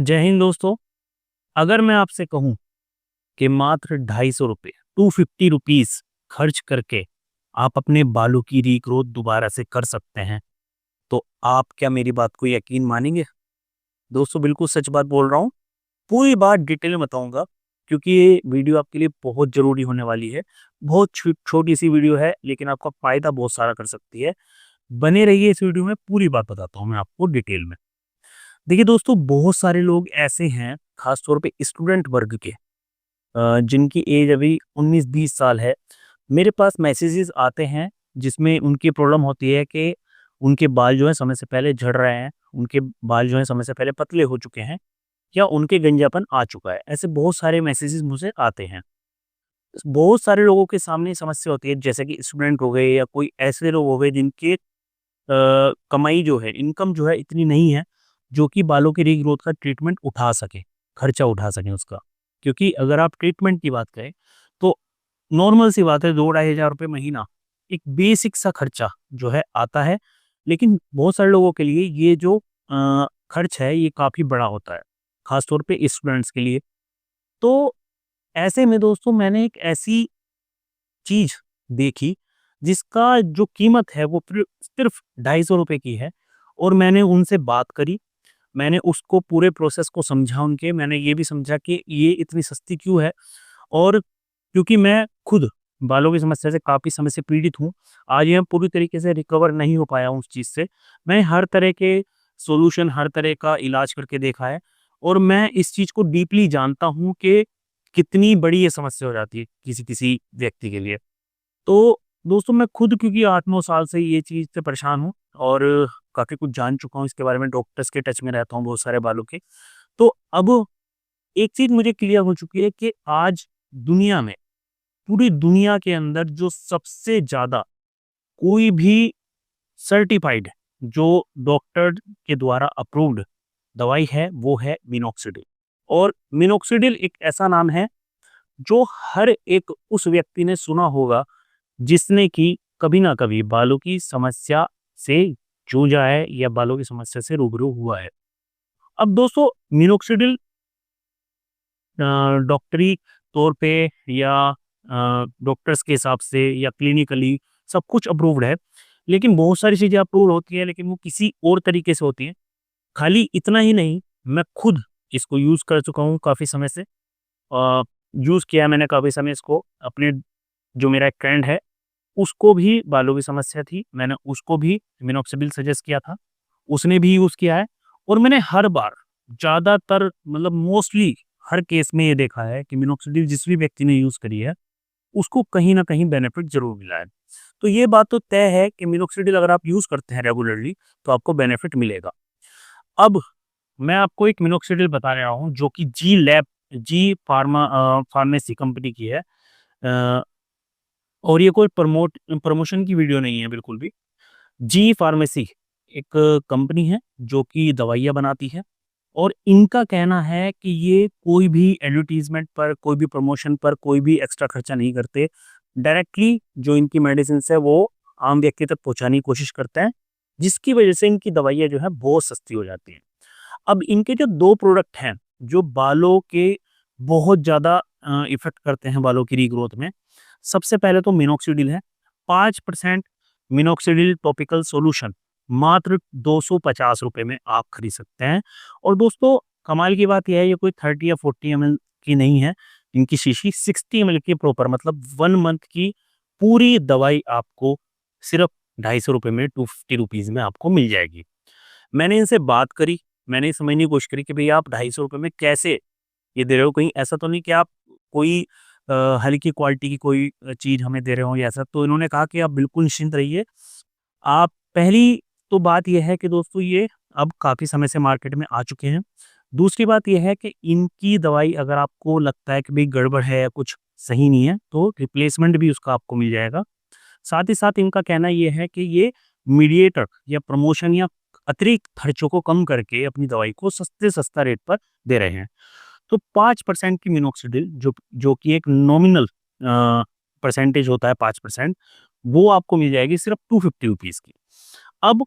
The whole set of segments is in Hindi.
जय हिंद दोस्तों। अगर मैं आपसे कहूं कि मात्र 250 रुपये 250 रुपीज खर्च करके आप अपने बालों की रीग्रोथ दोबारा से कर सकते हैं, तो आप क्या मेरी बात को यकीन मानेंगे? दोस्तों, बिल्कुल सच बात बोल रहा हूँ। पूरी बात डिटेल में बताऊंगा, क्योंकि ये वीडियो आपके लिए बहुत जरूरी होने वाली है। बहुत छोटी सी वीडियो है, लेकिन आपका फायदा बहुत सारा कर सकती है। बने रहिए इस वीडियो में, पूरी बात बताता हूँ मैं आपको डिटेल में। देखिए दोस्तों, बहुत सारे लोग ऐसे हैं, खासतौर पे स्टूडेंट वर्ग के, जिनकी एज अभी 19-20 साल है। मेरे पास मैसेजेस आते हैं जिसमें उनकी प्रॉब्लम होती है कि उनके बाल जो है समय से पहले झड़ रहे हैं, उनके बाल जो है समय से पहले पतले हो चुके हैं, या उनके गंजापन आ चुका है। ऐसे बहुत सारे मैसेजेस मुझे आते हैं। बहुत सारे लोगों के सामने समस्या होती है, जैसे कि स्टूडेंट हो गए या कोई ऐसे लोग हो गए जिनके कमाई जो है, इनकम जो है इतनी नहीं है जो कि बालों की रीग्रोथ का ट्रीटमेंट उठा सके, खर्चा उठा सकें उसका। क्योंकि अगर आप ट्रीटमेंट की बात करें तो नॉर्मल सी बात है, 2-2,500 रुपये महीना एक बेसिक सा खर्चा जो है आता है। लेकिन बहुत सारे लोगों के लिए ये जो खर्च है ये काफ़ी बड़ा होता है, खासतौर पे स्टूडेंट्स के लिए। तो ऐसे में दोस्तों, मैंने एक ऐसी चीज़ देखी जिसका जो कीमत है वो सिर्फ 250 रुपये की है। और मैंने उनसे बात करी, मैंने उसको पूरे प्रोसेस को समझा उनके, मैंने ये भी समझा कि ये इतनी सस्ती क्यों है। और क्योंकि मैं खुद बालों की समस्या से काफ़ी समय से पीड़ित हूँ, आज मैं पूरी तरीके से रिकवर नहीं हो पाया हूँ उस चीज़ से। मैं हर तरह के सॉल्यूशन, हर तरह का इलाज करके देखा है, और मैं इस चीज़ को डीपली जानता हूँ कि कितनी बड़ी ये समस्या हो जाती है किसी-किसी व्यक्ति के लिए। तो दोस्तों, मैं खुद क्योंकि 8-9 साल से ये चीज़ से परेशान हूँ और काफ़ी कुछ जान चुका हूँ इसके बारे में, डॉक्टर्स के टच में रहता हूँ बहुत सारे बालों के। तो अब एक चीज़ मुझे क्लियर हो चुकी है कि आज दुनिया में, पूरी दुनिया के अंदर जो सबसे ज़्यादा कोई भी सर्टिफ़ाइड, जो डॉक्टर के द्वारा अप्रूव्ड दवाई है, वो है मिनॉक्सिडिल। और मिनॉक्सिडिल एक ऐसा नाम है जो हर एक उस व्यक्ति ने सुना होगा जिसने कि कभी ना कभी बालों की समस्या से जूझा है या बालों की समस्या से रूबरू हुआ है। अब दोस्तों, मिनोक्सिडिल डॉक्टरी तौर पे या डॉक्टर्स के हिसाब से या क्लिनिकली सब कुछ अप्रूव्ड है। लेकिन बहुत सारी चीज़ें अप्रूव होती हैं, लेकिन वो किसी और तरीके से होती हैं। खाली इतना ही नहीं, मैं खुद इसको यूज़ कर चुका हूँ काफ़ी समय से। यूज़ किया है मैंने काफ़ी समय इसको। अपने जो मेरा एक फ्रेंड है, उसको भी बालों की समस्या थी, मैंने उसको भी मिनॉक्सिडिल सजेस्ट किया था, उसने भी यूज़ किया है। और मैंने हर बार, ज़्यादातर मतलब मोस्टली हर केस में ये देखा है कि मिनॉक्सिडिल जिस भी व्यक्ति ने यूज़ करी है, उसको कहीं न कहीं बेनिफिट ज़रूर मिला है। तो ये बात तो तय है कि मिनॉक्सिडिल अगर आप यूज़ करते हैं रेगुलरली, तो आपको बेनिफिट मिलेगा। अब मैं आपको एक मिनॉक्सिडिल बता रहा हूँ जो कि जी फार्मेसी कंपनी की है। और ये कोई प्रमोशन की वीडियो नहीं है बिल्कुल भी। जी फार्मेसी एक कंपनी है जो कि दवाइयाँ बनाती है, और इनका कहना है कि ये कोई भी एडवर्टाइज़मेंट पर, कोई भी प्रमोशन पर, कोई भी एक्स्ट्रा खर्चा नहीं करते। डायरेक्टली जो इनकी मेडिसिन्स है वो आम व्यक्ति तक पहुँचाने की कोशिश करते हैं, जिसकी वजह से इनकी दवाइयाँ जो है बहुत सस्ती हो जाती हैं। अब इनके जो 2 प्रोडक्ट हैं, जो बालों के बहुत ज़्यादा इफ़ेक्ट करते हैं बालों की रीग्रोथ में। सबसे पहले तो मिनॉक्सिडिल है। 5% मिनॉक्सिडिल टॉपिकल सॉल्यूशन मात्र 250 रुपए में आप खरीद सकते हैं। और दोस्तों, कमाल की बात ये है, ये कोई 30 या 40 एमएल की नहीं है। इनकी शीशी 60 एमएल की प्रॉपर, मतलब 1 मंथ की पूरी दवाई आपको सिर्फ 250 रुपए में, 250 रुपीज़ में आपको मिल जाएगी। मैंने इनसे बात करी, मैंने ये समझने की कोशिश करी कि भैया आप 250 रुपए में कैसे ये दे रहे हो? कहीं ऐसा तो नहीं कि आप कोई हल्की क्वालिटी की कोई चीज़ हमें दे रहे हो या ऐसा? तो इन्होंने कहा कि आप बिल्कुल निश्चिंत रहिए। आप पहली तो बात ये है कि दोस्तों, ये अब काफ़ी समय से मार्केट में आ चुके हैं। दूसरी बात ये है कि इनकी दवाई अगर आपको लगता है कि भई गड़बड़ है या कुछ सही नहीं है, तो रिप्लेसमेंट भी उसका आपको मिल जाएगा। साथ ही साथ इनका कहना ये है कि ये मीडिएटर या प्रमोशन या अतिरिक्त खर्चों को कम करके अपनी दवाई को सस्ते सस्ता रेट पर दे रहे हैं। तो 5% की मिनॉक्सिडिल, जो कि एक नॉमिनल परसेंटेज होता है 5%, वो आपको मिल जाएगी सिर्फ 250 रुपीज़ की। अब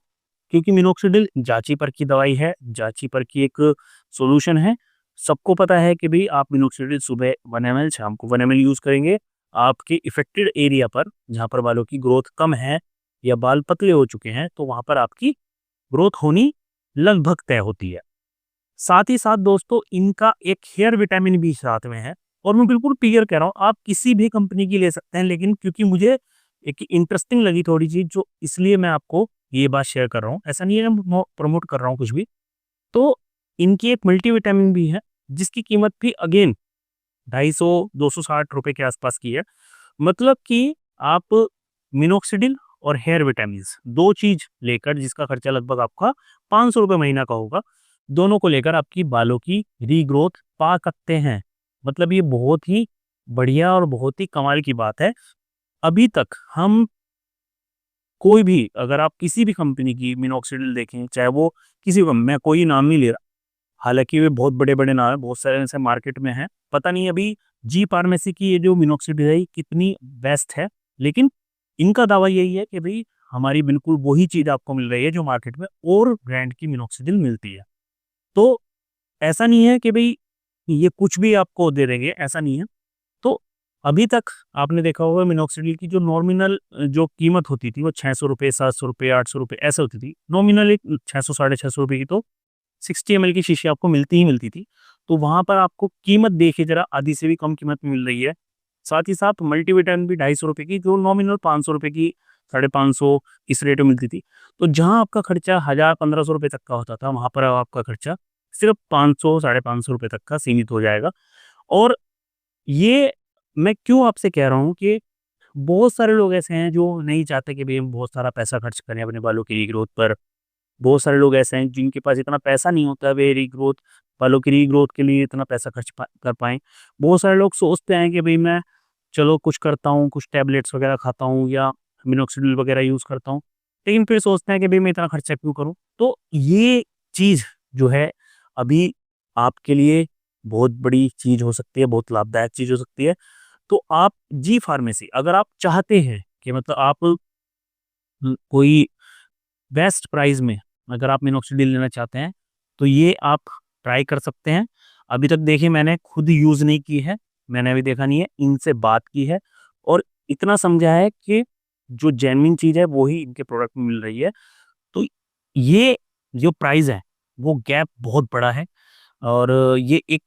क्योंकि मिनॉक्सिडिल जांची पर की दवाई है, जांची पर की एक सॉल्यूशन है। सबको पता है कि भाई आप मिनोक्सिडिल सुबह 1 ml, शाम को 1 ml यूज़ करेंगे, आपके इफेक्टेड एरिया पर जहाँ पर बालों की ग्रोथ कम है या बाल पतले हो चुके हैं, तो वहाँ पर आपकी ग्रोथ होनी लगभग तय होती है। साथ ही साथ दोस्तों इनका एक हेयर विटामिन भी साथ में है, और मैं बिल्कुल क्लियर कह रहा हूँ, आप किसी भी कंपनी की ले सकते हैं, लेकिन क्योंकि मुझे एक इंटरेस्टिंग लगी थोड़ी चीज़, जो इसलिए मैं आपको ये बात शेयर कर रहा हूँ। ऐसा नहीं है मैं प्रमोट कर रहा हूँ कुछ भी। तो इनकी एक मल्टीविटामिन भी है, जिसकी कीमत भी अगेन 250-260 रुपए के आसपास की है। मतलब कि आप मिनोक्सिडिल और हेयर विटामिन्स 2 चीज़ लेकर, जिसका खर्चा लगभग आपका 500 रुपए महीना का होगा, दोनों को लेकर आपकी बालों की रीग्रोथ पा सकते हैं। मतलब ये बहुत ही बढ़िया और बहुत ही कमाल की बात है। अभी तक हम कोई भी, अगर आप किसी भी कंपनी की मिनोक्सिडिल देखें, चाहे वो किसी को, मैं कोई नाम नहीं ले रहा, हालाँकि वे बहुत बड़े-बड़े नाम हैं, बहुत सारे ऐसे मार्केट में हैं। पता नहीं अभी जी फार्मेसी की ये जो मिनोक्सिडिल है, ये कितनी बेस्ट है, लेकिन इनका दावा यही है कि भई हमारी बिल्कुल वही चीज़ आपको मिल रही है जो मार्केट में और ब्रांड की मिनोक्सिडिल मिलती है। तो ऐसा नहीं है कि भई ये कुछ भी आपको दे देंगे, ऐसा नहीं है। तो अभी तक आपने देखा होगा मिनोक्सिडिल की जो नॉमिनल जो कीमत होती थी, वो ₹600, ₹700, ₹800 ऐसे होती थी। नॉमिनल एक 600 साढ़े 600 रुपए की तो 60 ml की शीशी आपको मिलती ही मिलती थी। तो वहाँ पर आपको कीमत देखिए ज़रा, आधी से भी कम कीमत में मिल रही है। साथ ही साथ मल्टीविटामिन भी ₹250 की, जो नॉमिनल ₹500 की, 550 इस रेट में मिलती थी। तो जहाँ आपका खर्चा 1000-1500 रुपए तक का होता था, वहाँ पर अब आपका खर्चा सिर्फ़ 500 साढ़े 500 रुपए तक का सीमित हो जाएगा। और ये मैं क्यों आपसे कह रहा हूँ कि बहुत सारे लोग ऐसे हैं जो नहीं चाहते कि भई हम बहुत सारा पैसा खर्च करें अपने बालों की रीग्रोथ पर। बहुत सारे लोग ऐसे हैं जिनके पास इतना पैसा नहीं होता है, वे रीग्रोथ, बालों की रीग्रोथ के लिए इतना पैसा खर्च कर पाएँ। बहुत सारे लोग सोचते हैं कि भई मैं चलो कुछ करता हूँ, कुछ टैबलेट्स वगैरह खाता हूँ या मिनोक्सिडिल वगैरह यूज़ करता हूँ। लेकिन फिर सोचते हैं कि भई मैं इतना खर्चा क्यों करूँ? तो ये चीज़ जो है अभी आपके लिए बहुत बड़ी चीज़ हो सकती है, बहुत लाभदायक चीज़ हो सकती है। तो आप जी फार्मेसी, अगर आप चाहते हैं कि मतलब आप कोई बेस्ट प्राइस में अगर आप मिनोक्सिडिल लेना चाहते हैं, तो ये आप ट्राई कर सकते हैं। अभी तक देखिए मैंने खुद यूज़ नहीं की है, मैंने अभी देखा नहीं है, इनसे बात की है और इतना समझा है कि जो जेन्युइन चीज़ है वो ही इनके प्रोडक्ट में मिल रही है। तो ये जो प्राइस है, वो गैप बहुत बड़ा है और ये एक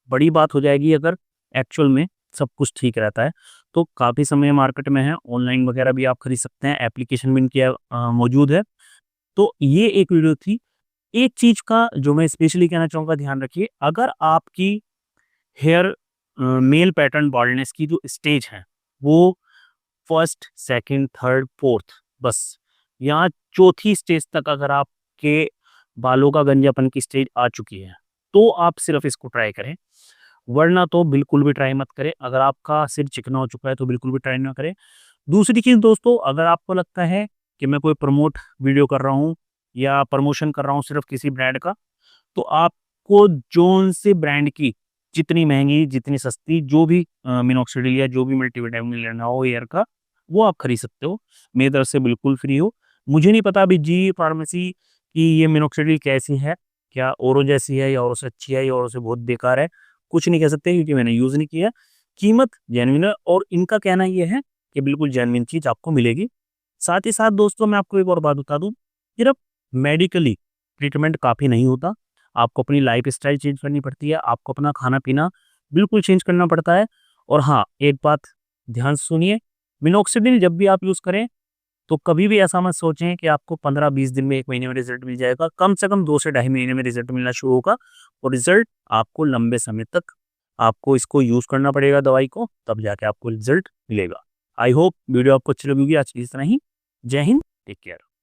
बड़ी बात हो जाएगी अगर एक्चुअल में सब कुछ ठीक रहता है। तो काफ़ी समय मार्केट में है, ऑनलाइन वगैरह भी आप खरीद सकते हैं, एप्लीकेशन भी इनकी मौजूद है। तो ये एक वीडियो थी। एक चीज़ का जो मैं स्पेशली कहना चाहूँगा, ध्यान रखिए, अगर आपकी हेयर मेल पैटर्न बाल्डनेस की जो स्टेज है, वो फर्स्ट, सेकंड, थर्ड, फोर्थ, बस यहाँ चौथी स्टेज तक अगर आपके बालों का गंजापन की स्टेज आ चुकी है, तो आप सिर्फ़ इसको ट्राई करें, वरना तो बिल्कुल भी ट्राई मत करें। अगर आपका सिर चिकना हो चुका है, तो बिल्कुल भी ट्राई ना करें। दूसरी चीज़ दोस्तों, अगर आपको लगता है कि मैं कोई प्रमोट वीडियो कर रहा हूँ या प्रमोशन कर रहा हूँ सिर्फ़ किसी ब्रांड का, तो आपको जोन से ब्रांड की जितनी महँगी, जितनी सस्ती, जो भी मिनोक्सिडिल या जो भी मल्टीविटामिन लेना हो हेयर का, वो आप खरीद सकते हो। मेरी तरफ से बिल्कुल फ्री हो। मुझे नहीं पता अभी जी फार्मेसी की ये मिनोक्सिडिल कैसी है, क्या औरों जैसी है या औरों से अच्छी है या औरों से बहुत बेकार है, कुछ नहीं कह सकते क्योंकि मैंने यूज़ नहीं किया। कीमत जेन्युइन है और इनका कहना ये है कि बिल्कुल जेन्युइन चीज़ आपको मिलेगी। साथ ही साथ दोस्तों मैं आपको एक और बात बता दूँ, सिर्फ़ मेडिकली ट्रीटमेंट काफ़ी नहीं होता। आपको अपनी लाइफ़स्टाइल चेंज करनी पड़ती है, आपको अपना खाना-पीना बिल्कुल चेंज करना पड़ता है। और हाँ, एक बात ध्यान से सुनिए, मिनोक्सिडिल जब भी आप यूज़ करें, तो कभी भी ऐसा मत सोचें कि आपको 15-20 दिन में, 1 महीने में रिज़ल्ट मिल जाएगा। कम से कम 2 से ढाई महीने में रिज़ल्ट मिलना शुरू होगा और रिज़ल्ट आपको लंबे समय तक आपको इसको यूज़ करना पड़ेगा दवाई को, तब जाके आपको रिज़ल्ट मिलेगा। आई होप वीडियो आपको अच्छी लगी होगी। आज की इतना ही। जय हिंद, टेक केयर।